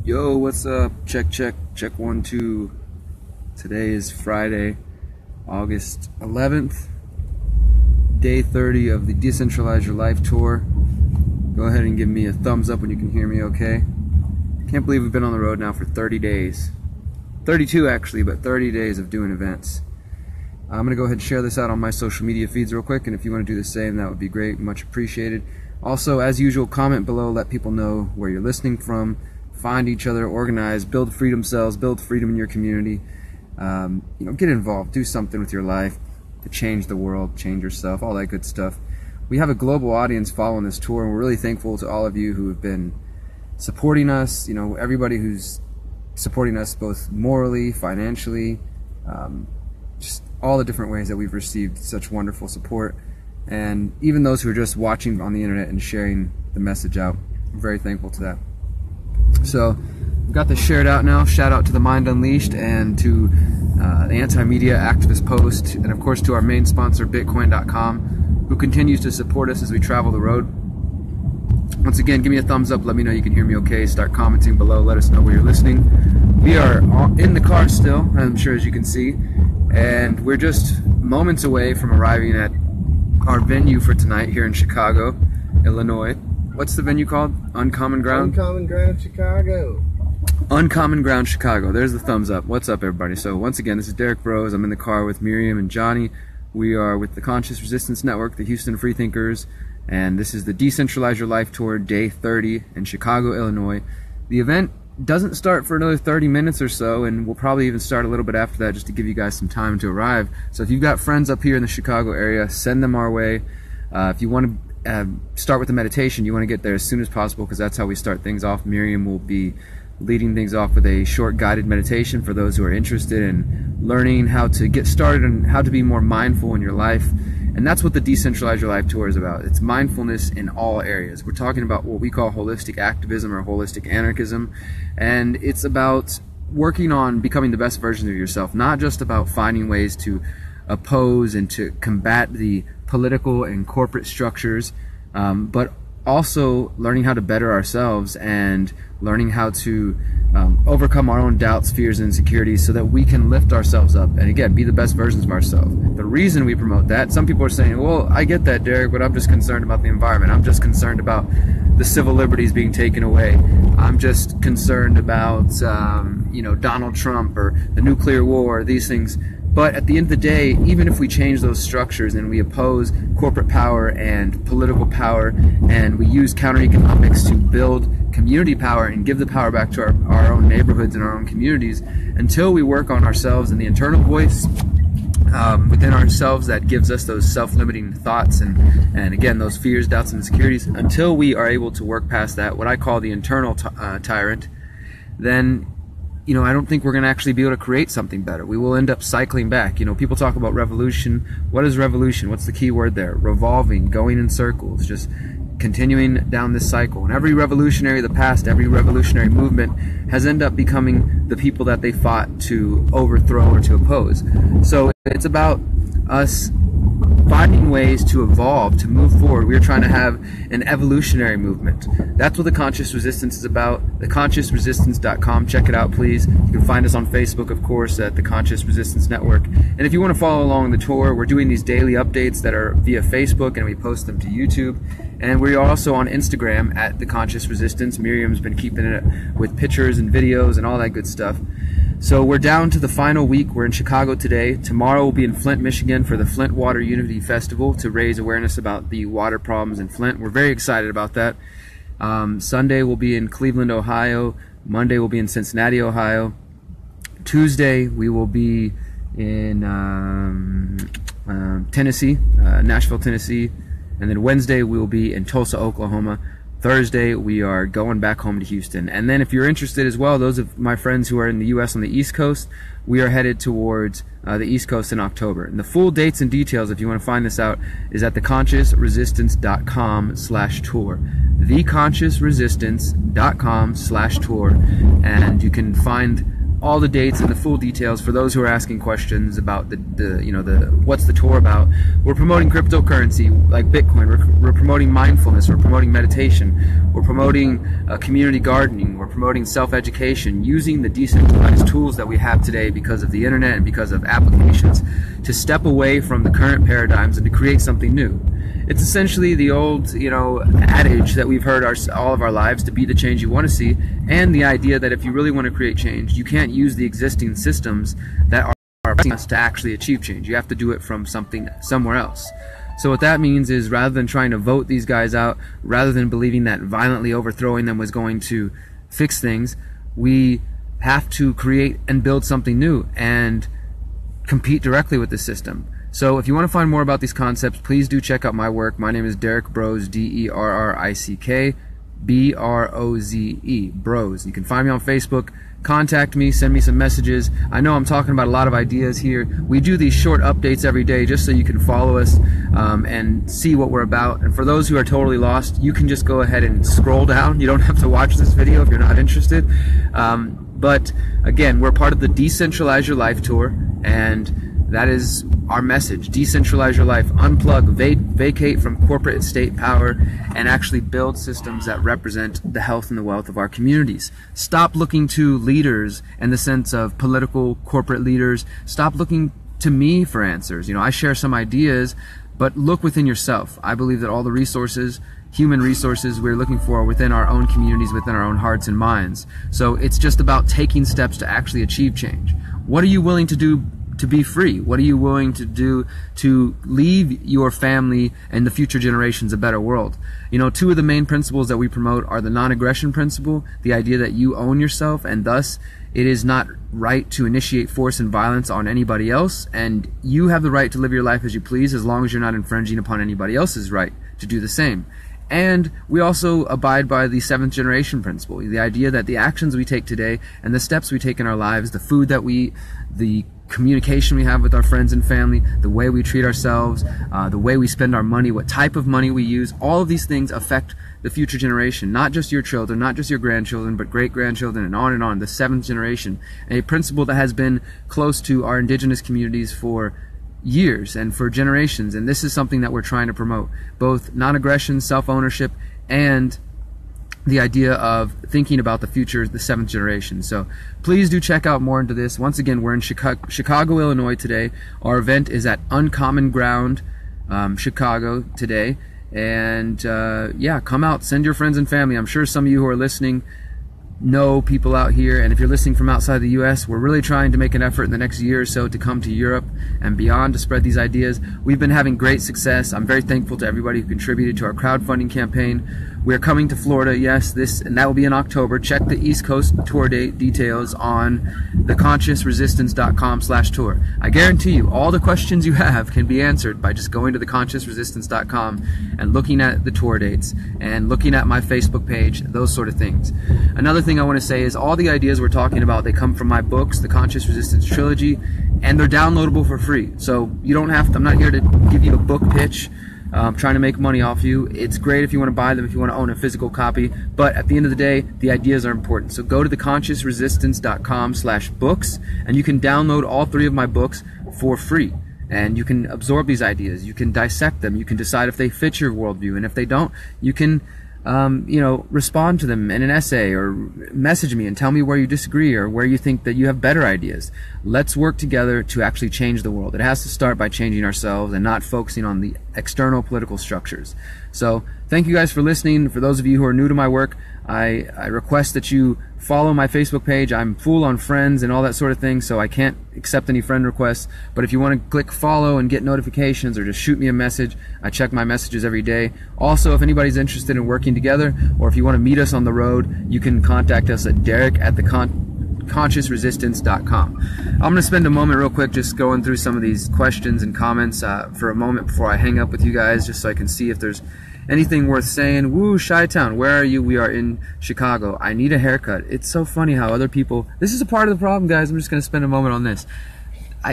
Yo, what's up? Check 1 2. Today is Friday, August 11th, day 30 of the Decentralize Your Life tour. Go ahead and give me a thumbs up when you can hear me okay. Can't believe we've been on the road now for 30 days. 32 actually, but 30 days of doing events. I'm going to go ahead and share this out on my social media feeds real quick, and if you want to do the same, that would be great, much appreciated. Also, as usual, comment below, let people know where you're listening from. Find each other, organize, build freedom cells, build freedom in your community. Get involved, do something with your life to change the world, change yourself, all that good stuff. We have a global audience following this tour, and we're really thankful to all of you who have been supporting us. Everybody who's supporting us both morally, financially, just all the different ways that we've received such wonderful support. And even those who are just watching on the internet and sharing the message out. I'm very thankful to that. So, we've got this shared out now. Shout out to the Mind Unleashed and to the Anti-Media Activist Post, and of course to our main sponsor, Bitcoin.com, who continues to support us as we travel the road. Once again, give me a thumbs up, let me know you can hear me okay, start commenting below, let us know where you're listening. We are in the car still, I'm sure as you can see, and we're just moments away from arriving at our venue for tonight here in Chicago, Illinois. What's the venue called? Uncommon Ground? Uncommon Ground Chicago. Uncommon Ground Chicago. There's the thumbs up. What's up, everybody? So once again, this is Derek Bros. I'm in the car with Miriam and Johnny. We are with the Conscious Resistance Network, the Houston Freethinkers, and this is the Decentralize Your Life Tour, Day 30 in Chicago, Illinois. The event doesn't start for another 30 minutes or so, and we'll probably even start a little bit after that just to give you guys some time to arrive. So if you've got friends up here in the Chicago area, send them our way. If you want to start with the meditation, you want to get there as soon as possible, because that's how we start things off. Miriam will be leading things off with a short guided meditation for those who are interested in learning how to get started and how to be more mindful in your life. And that's what the Decentralize Your Life Tour is about. It's mindfulness in all areas. We're talking about what we call holistic activism or holistic anarchism, and it's about working on becoming the best version of yourself, not just about finding ways to oppose and to combat the political and corporate structures, but also learning how to better ourselves and learning how to overcome our own doubts, fears, and insecurities so that we can lift ourselves up and again be the best versions of ourselves. The reason we promote that, some people are saying, well, I get that, Derek, but I'm just concerned about the environment. I'm just concerned about the civil liberties being taken away. I'm just concerned about Donald Trump or the nuclear war, these things. But at the end of the day, even if we change those structures and we oppose corporate power and political power, and we use counter-economics to build community power and give the power back to our own neighborhoods and our own communities, until we work on ourselves and the internal voice within ourselves that gives us those self-limiting thoughts and again, those fears, doubts, and insecurities, until we are able to work past that, what I call the internal tyrant, then I don't think we're going to actually be able to create something better. We will end up cycling back. People talk about revolution. What is revolution? What's the key word there? Revolving, going in circles, just continuing down this cycle. And every revolutionary of the past, every revolutionary movement has ended up becoming the people that they fought to overthrow or to oppose. So it's about us finding ways to evolve, to move forward. We're trying to have an evolutionary movement. That's what the Conscious Resistance is about. theconsciousresistance.com. Check it out, please. You can find us on Facebook, of course, at the Conscious Resistance Network. And if you want to follow along the tour, we're doing these daily updates that are via Facebook, and we post them to YouTube. And we're also on Instagram at the Conscious Resistance. Miriam's been keeping it with pictures and videos and all that good stuff. So we're down to the final week. We're in Chicago today. Tomorrow we'll be in Flint, Michigan for the Flint Water Unity Festival to raise awareness about the water problems in Flint. We're very excited about that. Sunday we'll be in Cleveland, Ohio. Monday we'll be in Cincinnati, Ohio. Tuesday we will be in Tennessee, Nashville, Tennessee. And then Wednesday we will be in Tulsa, Oklahoma. Thursday, we are going back home to Houston. And then if you're interested as well, those of my friends who are in the U.S. on the East Coast, we are headed towards the East Coast in October. And the full dates and details, if you want to find this out, is at theconsciousresistance.com/tour. theconsciousresistance.com/tour. And you can find all the dates and the full details for those who are asking questions about the what's the tour about. We're promoting cryptocurrency like Bitcoin. We're promoting mindfulness. We're promoting meditation. We're promoting community gardening. We're promoting self-education using the decentralized tools that we have today because of the internet and because of applications to step away from the current paradigms and to create something new. It's essentially the old, adage that we've heard all of our lives, to be the change you want to see, and the idea that if you really want to create change, you can't use the existing systems that are pressing us to actually achieve change. You have to do it from somewhere else. So what that means is, rather than trying to vote these guys out, rather than believing that violently overthrowing them was going to fix things, we have to create and build something new and compete directly with the system. So if you want to find more about these concepts, please do check out my work. My name is Derrick Broze, DerrickBroze, Broze. You can find me on Facebook. Contact me, send me some messages. I know I'm talking about a lot of ideas here. We do these short updates every day just so you can follow us and see what we're about. And for those who are totally lost, you can just go ahead and scroll down. You don't have to watch this video if you're not interested. But again, we're part of the Decentralize Your Life tour, and that is our message. Decentralize your life, unplug, vacate from corporate and state power, and actually build systems that represent the health and the wealth of our communities. Stop looking to leaders in the sense of political corporate leaders. Stop looking to me for answers. I share some ideas, but look within yourself. I believe that all the resources, human resources, we're looking for within our own communities, within our own hearts and minds. So it's just about taking steps to actually achieve change. What are you willing to do to be free? What are you willing to do to leave your family and the future generations a better world? Two of the main principles that we promote are the non-aggression principle, the idea that you own yourself, and thus it is not right to initiate force and violence on anybody else, and you have the right to live your life as you please as long as you're not infringing upon anybody else's right to do the same. And we also abide by the 7th generation principle, the idea that the actions we take today and the steps we take in our lives, the food that we eat, the communication we have with our friends and family, the way we treat ourselves, the way we spend our money, what type of money we use, all of these things affect the future generation, not just your children, not just your grandchildren, but great-grandchildren, and on, the 7th generation. A principle that has been close to our indigenous communities for years and for generations, and this is something that we're trying to promote, both non-aggression, self-ownership, and the idea of thinking about the future, the 7th generation. So please do check out more into this. Once again, we're in Chicago, Illinois today. Our event is at Uncommon Ground, Chicago today. And yeah, come out, send your friends and family. I'm sure some of you who are listening know people out here, and if you're listening from outside the US, we're really trying to make an effort in the next year or so to come to Europe and beyond to spread these ideas. We've been having great success. I'm very thankful to everybody who contributed to our crowdfunding campaign. We're coming to Florida, yes, and that will be in October. Check the East Coast tour date details on theconsciousresistance.com/tour. I guarantee you, all the questions you have can be answered by just going to theconsciousresistance.com and looking at the tour dates and looking at my Facebook page, those sort of things. Another thing I want to say is all the ideas we're talking about, they come from my books, the Conscious Resistance Trilogy, and they're downloadable for free. So you don't have to, I'm not here to give you a book pitch. Trying to make money off you. It's great if you want to buy them, if you want to own a physical copy, but at the end of the day, the ideas are important. So go to theconsciousresistance.com/books, and you can download all 3 of my books for free. And you can absorb these ideas, you can dissect them, you can decide if they fit your worldview, and if they don't, you can respond to them in an essay or message me and tell me where you disagree or where you think that you have better ideas. Let's work together to actually change the world. It has to start by changing ourselves and not focusing on the external political structures. So thank you guys for listening. For those of you who are new to my work, I request that you follow my Facebook page. I'm full on friends and all that sort of thing, so I can't accept any friend requests. But if you want to click follow and get notifications or just shoot me a message, I check my messages every day. Also, if anybody's interested in working together, or if you want to meet us on the road, you can contact us at Derrick@theconsciousresistance.com. I'm going to spend a moment real quick just going through some of these questions and comments for a moment before I hang up with you guys, just so I can see if there's anything worth saying. Woo, Chi-Town, where are you? We are in Chicago. I need a haircut. It's so funny how other people... This is a part of the problem, guys. I'm just going to spend a moment on this.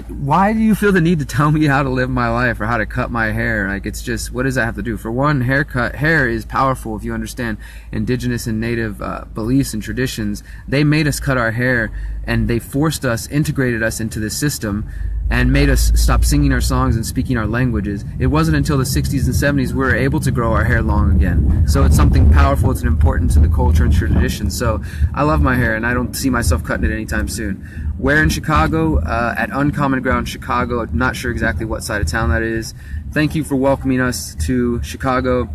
why do you feel the need to tell me how to live my life or how to cut my hair? Like, it's just, what does that have to do? For one, hair is powerful. If you understand indigenous and native beliefs and traditions, they made us cut our hair, and they forced us, integrated us into this system, and made us stop singing our songs and speaking our languages. It wasn't until the 60s and 70s we were able to grow our hair long again. So it's something powerful, it's an important to the culture and tradition. So I love my hair, and I don't see myself cutting it anytime soon. Where in Chicago? At Uncommon Ground Chicago. I'm not sure exactly what side of town that is. Thank you for welcoming us to Chicago.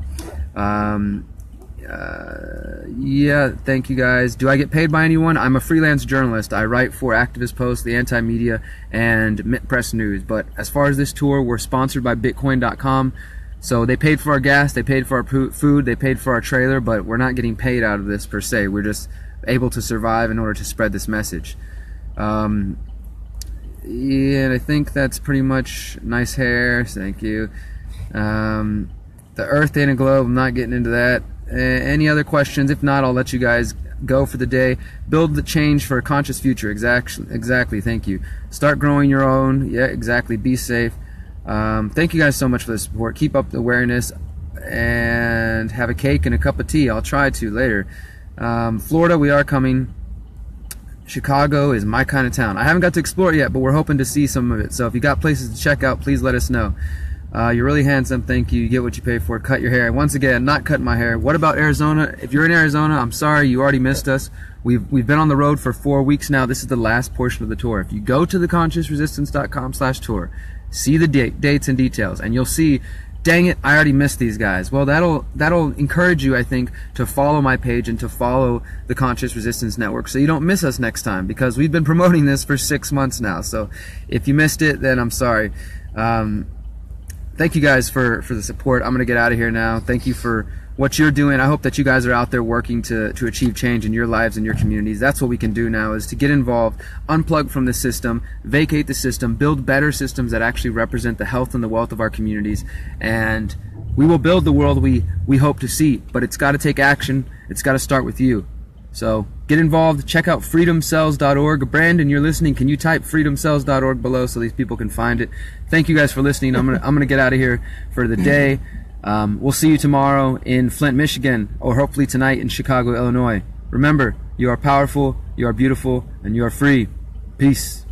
Yeah, thank you guys. Do I get paid by anyone? I'm a freelance journalist. I write for Activist Post, the Anti-Media, and Mint Press News. But as far as this tour, we're sponsored by Bitcoin.com. So they paid for our gas, they paid for our food, they paid for our trailer, but we're not getting paid out of this per se. We're just able to survive in order to spread this message. Yeah, and I think that's pretty much nice hair. Thank you. The Earth ain't a globe. I'm not getting into that. Any other questions? If not, I'll let you guys go for the day. Build the change for a conscious future. Exactly. Thank you. Start growing your own. Yeah, exactly. Be safe. Thank you guys so much for the support. Keep up the awareness, and have a cake and a cup of tea. I'll try to later. Florida, we are coming. Chicago is my kind of town. I haven't got to explore it yet, but we're hoping to see some of it. So if you got places to check out, please let us know. You're really handsome. Thank you. You get what you pay for. Cut your hair. Once again, not cutting my hair. What about Arizona? If you're in Arizona, I'm sorry, you already missed us. We've been on the road for 4 weeks now. This is the last portion of the tour. If you go to theconsciousresistance.com/tour, see the dates and details, and you'll see, dang it, I already missed these guys. Well, that'll encourage you, I think, to follow my page and to follow the Conscious Resistance Network so you don't miss us next time, because we've been promoting this for 6 months now. So if you missed it, then I'm sorry. Thank you guys for the support. I'm going to get out of here now. Thank you for what you're doing. I hope that you guys are out there working to achieve change in your lives and your communities. That's what we can do now, is to get involved, unplug from the system, vacate the system, build better systems that actually represent the health and the wealth of our communities, and we will build the world we hope to see. But it's got to take action. It's got to start with you. So get involved. Check out freedomcells.org. Brandon, you're listening. Can you type freedomcells.org below so these people can find it? Thank you guys for listening. I'm gonna get out of here for the day. We'll see you tomorrow in Flint, Michigan, or hopefully tonight in Chicago, Illinois. Remember, you are powerful, you are beautiful, and you are free. Peace.